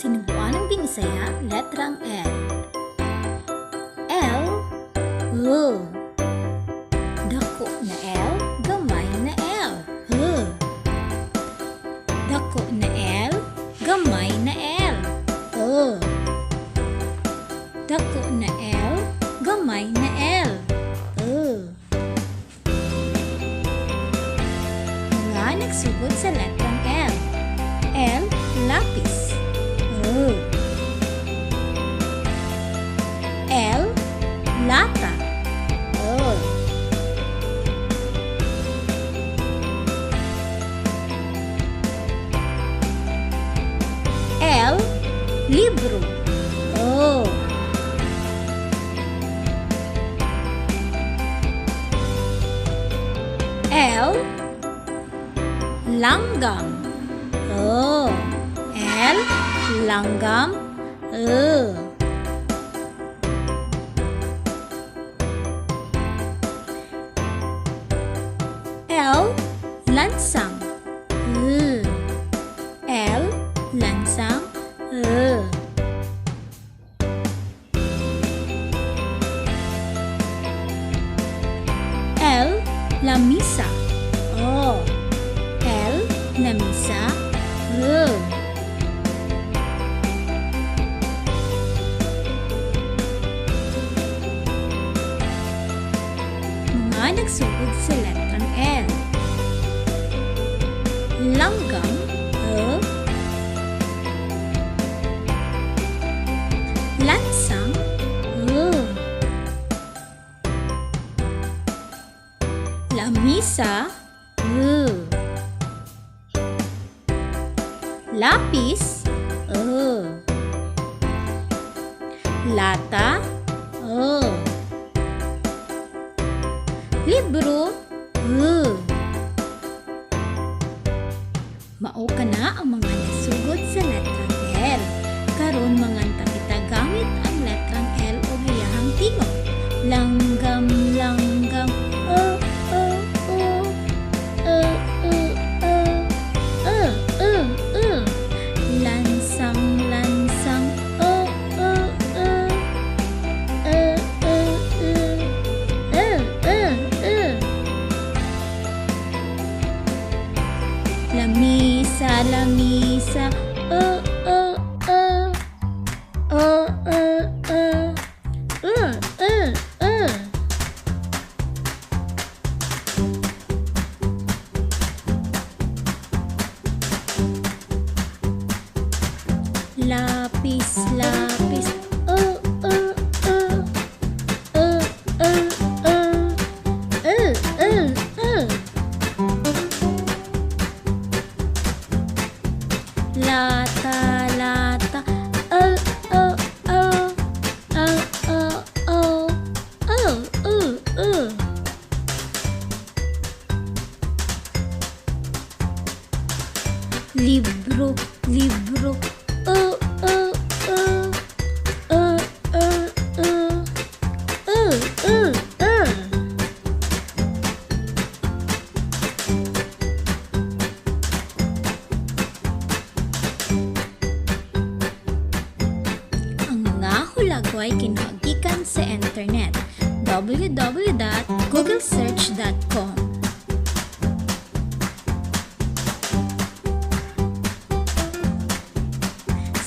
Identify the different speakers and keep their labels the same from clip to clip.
Speaker 1: Sinugbuanong binisaya, letrang L. L, L. Dako na L, gamay na L. L. Dako na L, gamay na L. L. Dako na L, gamay na L. L. Mga nagsugod sa letrang L. L, lapis. L, lata. L, libro. L, langgam. L, langgam. L, lansang. L, lansang. L, lamisa. L, lamisa. Mga nagsugod sa letrang L. Langgam. Lansang. Lamisa. Lapis. Lata. Libro. Mao ka na ang mga nasugod sa letrang L. Karon manganta kita gamit ang letrang L o hayahang tingog. Langgam, langgam. Lansang, lansang. Lamisa, lamisa. Lapis, lapis. Lata, lata. Libro, libro. Ang mga hulagway kinahagikan sa internet. www.googlesearch.com.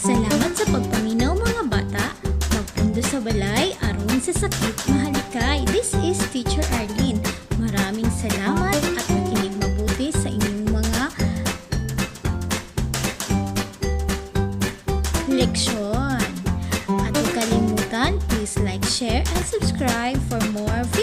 Speaker 1: Salamat sa pagpaminaw mga bata. Magpundo sa balay, aron sa sakit mahalikay. This is Teacher Arlene. Maraming salamat at makinig mabuti sa inyong mga leksyon. At huwag kalimutan, please like, share, and subscribe for more videos.